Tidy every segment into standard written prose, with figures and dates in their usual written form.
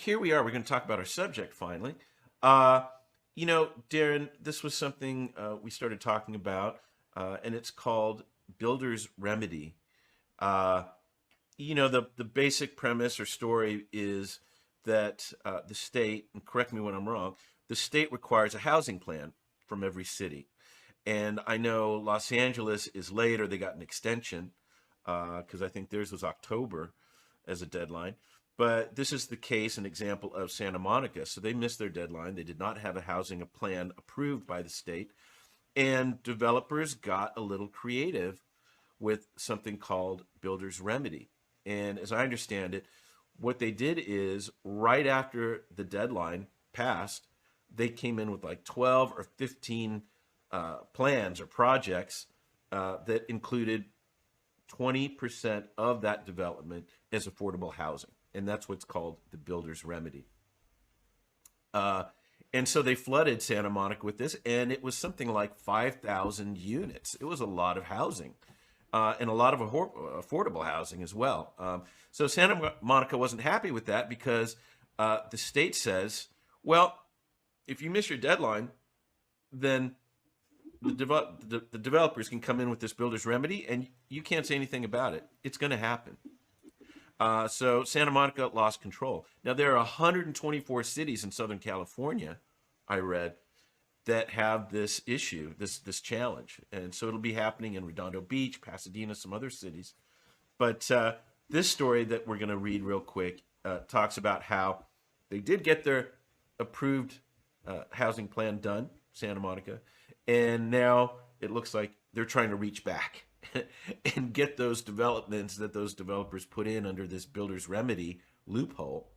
here we are. We're going to talk about our subject finally. Darren, this was something we started talking about, and it's called Builder's Remedy. Uh, the basic premise or story is that the state, and correct me when I'm wrong, the state requires a housing plan from every city. And I know Los Angeles is later; they got an extension because I think theirs was October as a deadline. But this is the case, an example of Santa Monica. So they missed their deadline. They did not have a housing plan approved by the state. And developers got a little creative with something called Builder's Remedy. And as I understand it, what they did is right after the deadline passed, they came in with like 12 or 15 plans or projects that included 20% of that development as affordable housing. And that's what's called the Builder's Remedy. And so they flooded Santa Monica with this, and it was something like 5,000 units. It was a lot of housing, and a lot of affordable housing as well. So Santa Monica wasn't happy with that because the state says, well, if you miss your deadline, then the developers can come in with this Builder's Remedy, and you can't say anything about it. It's going to happen. So Santa Monica lost control. Now, there are 124 cities in Southern California, I read, that have this issue, this challenge. And so it'll be happening in Redondo Beach, Pasadena, some other cities. But this story that we're going to read real quick talks about how they did get their approved housing plan done, Santa Monica, and now it looks like they're trying to reach back and get those developments that those developers put in under this Builder's Remedy loophole.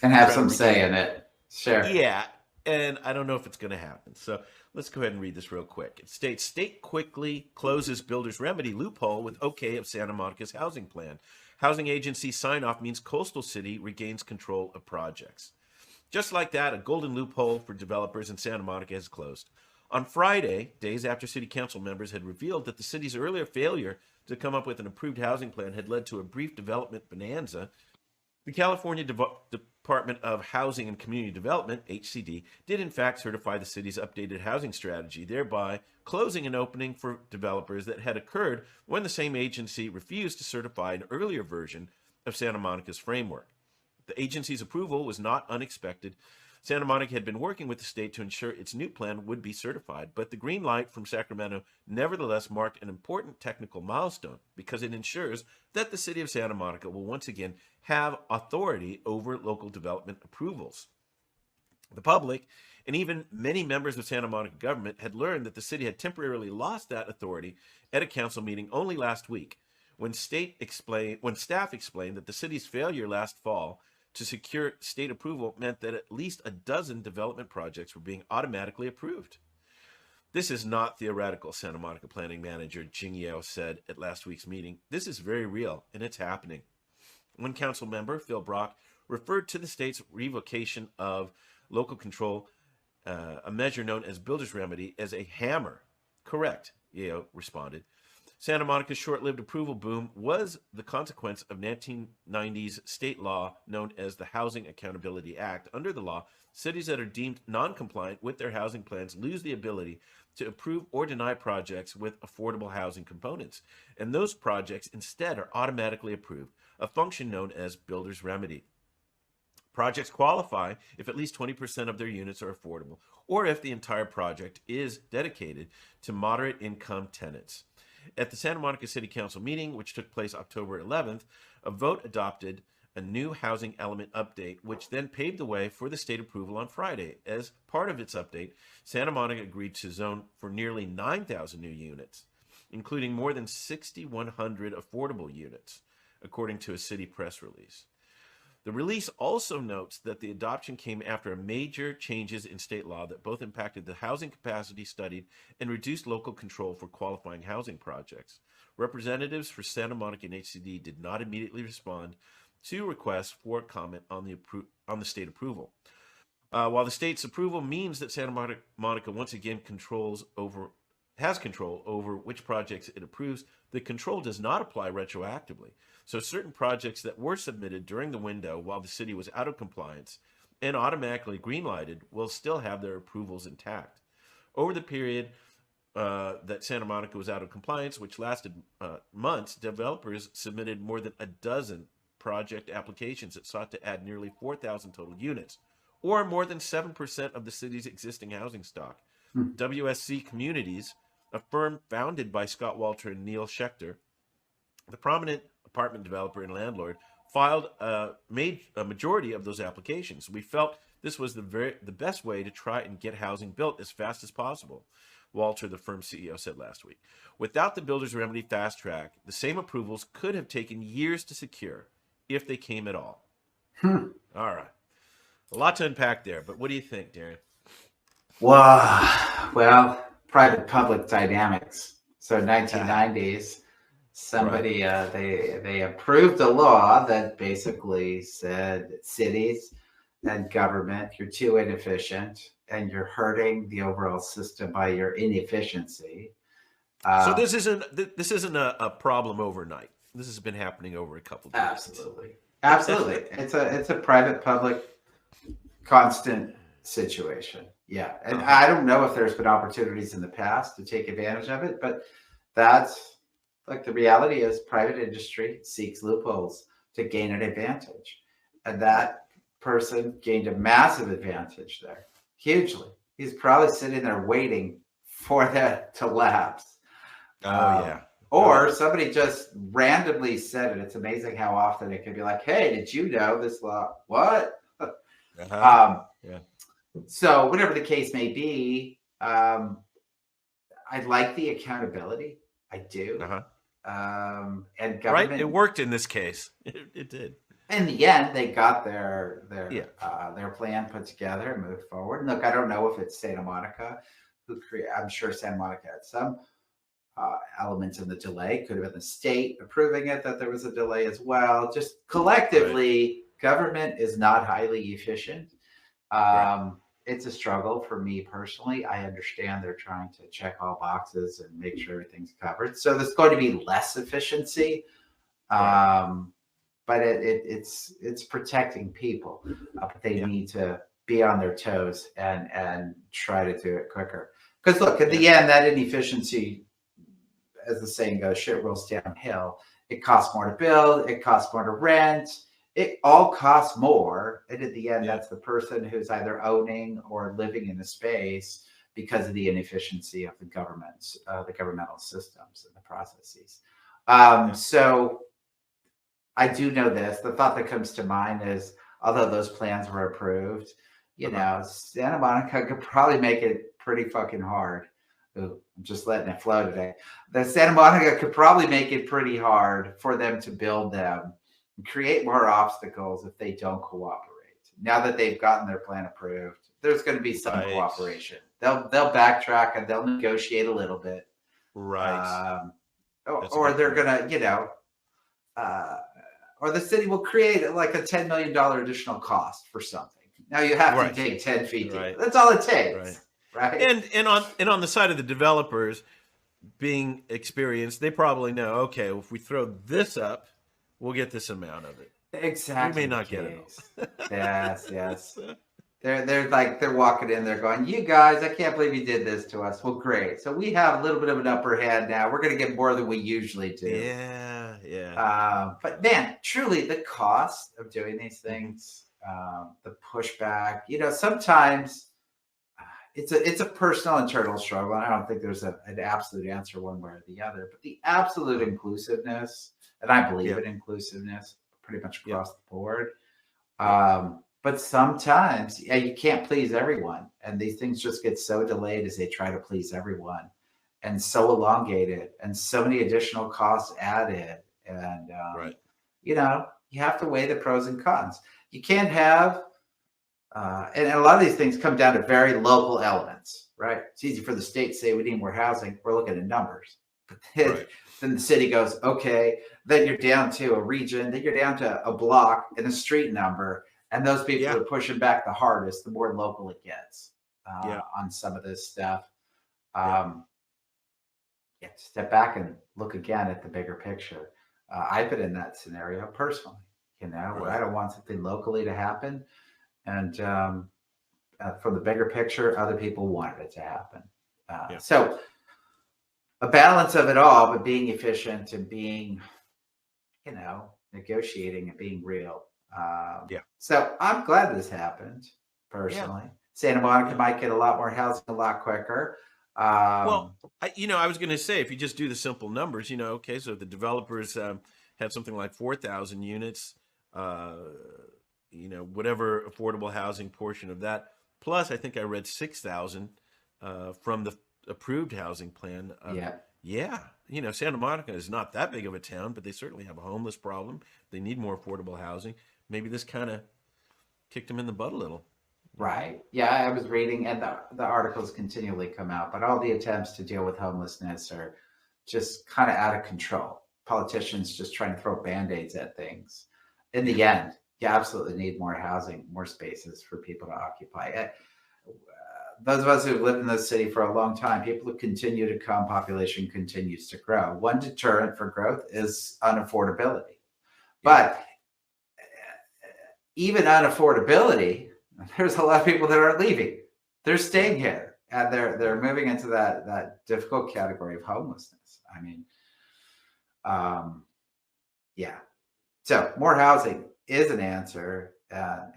And have some say in it. Sure. Yeah, and I don't know if it's going to happen. So let's go ahead and read this real quick. It states, state quickly closes Builder's Remedy loophole with okay of Santa Monica's housing plan. Housing agency sign-off means coastal city regains control of projects. Just like that, a golden loophole for developers in Santa Monica has closed. On Friday, days after city council members had revealed that the city's earlier failure to come up with an approved housing plan had led to a brief development bonanza, the California Department of Housing and Community Development, HCD, did in fact certify the city's updated housing strategy, thereby closing an opening for developers that had occurred when the same agency refused to certify an earlier version of Santa Monica's framework. The agency's approval was not unexpected. Santa Monica had been working with the state to ensure its new plan would be certified, but the green light from Sacramento nevertheless marked an important technical milestone because it ensures that the city of Santa Monica will once again have authority over local development approvals. The public, and even many members of Santa Monica government, had learned that the city had temporarily lost that authority at a council meeting only last week, when staff explained that the city's failure last fall to secure state approval meant that at least a dozen development projects were being automatically approved. This is not theoretical, Santa Monica planning manager Jing Yeo said at last week's meeting. This is very real, and it's happening. One council member, Phil Brock, referred to the state's revocation of local control, a measure known as Builder's Remedy, as a hammer. Correct, Yeo responded. Santa Monica's short-lived approval boom was the consequence of 1990s state law known as the Housing Accountability Act. Under the law, cities that are deemed non-compliant with their housing plans lose the ability to approve or deny projects with affordable housing components, and those projects instead are automatically approved, a function known as Builder's Remedy. Projects qualify if at least 20% of their units are affordable, or if the entire project is dedicated to moderate income tenants. At the Santa Monica City Council meeting, which took place October 11th, a vote adopted a new housing element update, which then paved the way for the state approval on Friday. As part of its update, Santa Monica agreed to zone for nearly 9,000 new units, including more than 6,100 affordable units, according to a city press release. The release also notes that the adoption came after major changes in state law that both impacted the housing capacity studied and reduced local control for qualifying housing projects. Representatives for Santa Monica and HCD did not immediately respond to requests for comment on the state approval. While the state's approval means that Santa Monica once again controls over has control over which projects it approves. The control does not apply retroactively. So certain projects that were submitted during the window while the city was out of compliance and automatically greenlighted will still have their approvals intact. Over the period that Santa Monica was out of compliance, which lasted months, developers submitted more than a dozen project applications that sought to add nearly 4,000 total units, or more than 7% of the city's existing housing stock. WSC Communities, a firm founded by Scott Walter and Neil Schechter, the prominent apartment developer and landlord, made a majority of those applications. We felt this was the best way to try and get housing built as fast as possible, Walter, the firm's CEO, said last week. Without the Builder's Remedy fast track, the same approvals could have taken years to secure if they came at all. All right. A lot to unpack there, but what do you think, Darren? Well, private-public dynamics. So 1990s, somebody, they approved a law that basically said cities and government, you're too inefficient and you're hurting the overall system by your inefficiency. So this isn't a problem overnight. This has been happening over a couple of years. Absolutely. It's a private-public constant situation. Yeah. And I don't know if there's been opportunities in the past to take advantage of it, but that's like the reality is private industry seeks loopholes to gain an advantage. And that person gained a massive advantage there, hugely. He's probably sitting there waiting for that to lapse. Or somebody just randomly said it. It's amazing how often it can be like, hey, did you know this law? What? So whatever the case may be, I like the accountability. I do. And government, it worked in this case. It did. In the end, they got their plan put together and moved forward. And look, I don't know if it's Santa Monica who created. I'm sure Santa Monica had some elements in the delay. Could have been the state approving it that there was a delay as well. Just collectively, government is not highly efficient. It's a struggle for me personally. I understand they're trying to check all boxes and make sure everything's covered. So there's going to be less efficiency, but it's protecting people. But they need to be on their toes and try to do it quicker. Because look, at the end, that inefficiency, as the saying goes, shit rolls downhill. It costs more to build. It costs more to rent. It all costs more. And at the end, that's the person who's either owning or living in the space because of the inefficiency of the government's, the governmental systems and the processes. So I do know this. The thought that comes to mind is, although those plans were approved, you know, Santa Monica could probably make it pretty fucking hard. Ooh, I'm just letting it flow today. The Santa Monica could probably make it pretty hard for them to build them and create more obstacles if they don't cooperate. Now that they've gotten their plan approved, there's going to be some cooperation. They'll backtrack and they'll negotiate a little bit. Or they're going to, you know, or the city will create like a $10 million additional cost for something. Now you have to dig 10 feet deep. That's all it takes. Right. And on the side of the developers being experienced, they probably know, okay, well, if we throw this up, we'll get this amount of it. Exactly. We may not get it all. Yes. They're walking in there going, you guys, I can't believe you did this to us. Well, great. So we have a little bit of an upper hand now. We're going to get more than we usually do. Yeah. But man, truly the cost of doing these things, the pushback, you know, sometimes it's a personal internal struggle. I don't think there's an absolute answer one way or the other, but the absolute inclusiveness, and I believe in inclusiveness pretty much across the board. But sometimes you can't please everyone. And these things just get so delayed as they try to please everyone and so elongated and so many additional costs added. And, you know, you have to weigh the pros and cons. You can't have, and a lot of these things come down to very local elements, right? It's easy for the state to say we need more housing. We're looking at numbers. But then the city goes, okay, then you're down to a region, then you're down to a block and a street number. And those people are pushing back the hardest, the more local it gets on some of this stuff. you have to step back and look again at the bigger picture. I've been in that scenario personally, where I Right. don't want something locally to happen. And from the bigger picture, other people wanted it to happen. Yeah. So a balance of it all, but being efficient and being, negotiating and being real. Yeah. So I'm glad this happened Yeah. personally. Santa Monica Yeah. might get a lot more housing a lot quicker. Well, I was going to say, if you just do the simple numbers, okay, so the developers had something like 4,000 units, uh, whatever affordable housing portion of that, plus I think I read 6,000 from the approved housing plan. Yeah. Yeah, Santa Monica is not that big of a town, but they certainly have a homeless problem. They need more affordable housing. Maybe this kind of kicked them in the butt a little. Right. Yeah, I was reading, and the articles continually come out, but all the attempts to deal with homelessness are just kind of out of control. Politicians just trying to throw band-aids at things. In Yeah. the end, you absolutely need more housing, more spaces for people to occupy. Those of us who've lived in this city for a long time, people who continue to come, population continues to grow. One deterrent for growth is unaffordability. But even unaffordability, there's a lot of people that aren't leaving. They're staying here, and they're moving into that difficult category of homelessness. I mean, yeah. So more housing is an answer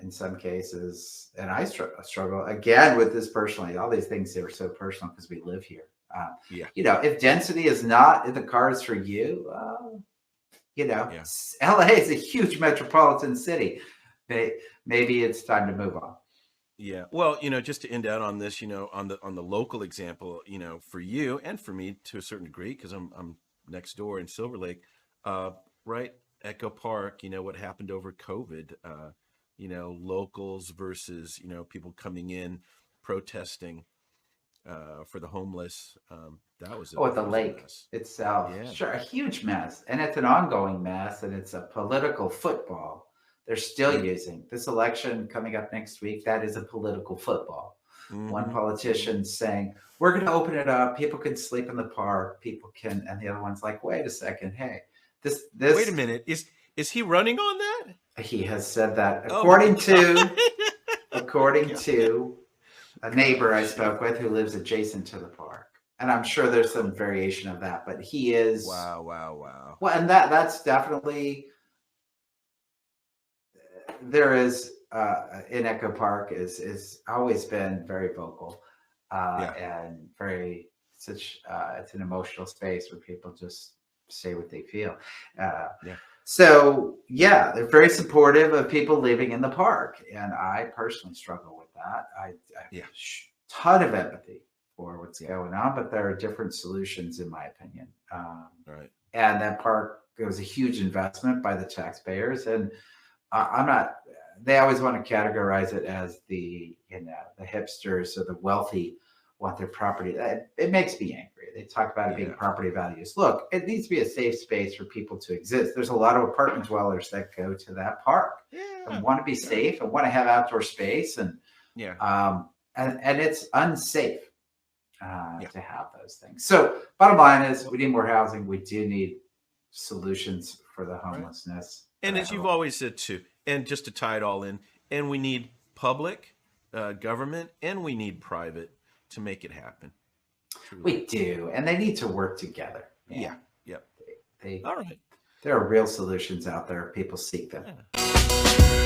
in some cases, and I struggle again with this personally. All these things that are so personal because we live here. If density is not in the cards for you, LA is a huge metropolitan city. Maybe it's time to move on. Yeah. Well, just to end out on this, on the local example, for you and for me to a certain degree, because I'm next door in Silver Lake, right? Echo Park, what happened over COVID, locals versus, people coming in protesting for the homeless. That was the a lake mess. itself. Yeah. Sure, a huge mess. And it's an ongoing mess, and it's a political football. They're still using this election coming up next week. That is a political football. Mm-hmm. One politician saying, we're going to open it up. People can sleep in the park. People can. And the other one's like, wait a second. Hey, this. Wait a minute. Is he running on that? He has said that according to a neighbor I spoke with who lives adjacent to the park. And I'm sure there's some variation of that, but he is. Wow. Well, and that's definitely. There is in Echo Park is always been very vocal and very it's an emotional space where people just say what they feel. So they're very supportive of people living in the park, and I personally struggle with that. I have a ton of empathy for what's going on, but there are different solutions in my opinion. Right. And that park, it was a huge investment by the taxpayers, and I'm not. They always want to categorize it as the hipsters or the wealthy want their property. It makes me angry. They talk about it being property values. Look, it needs to be a safe space for people to exist. There's a lot of apartment dwellers that go to that park and want to be safe and want to have outdoor space, and and it's unsafe to have those things. So bottom line is, we need more housing. We do need solutions for the homelessness. And as you've always said too, and just to tie it all in, and we need public government and we need private to make it happen. Truly. We do, and they need to work together. Man. All right. There are real solutions out there if people seek them. Yeah.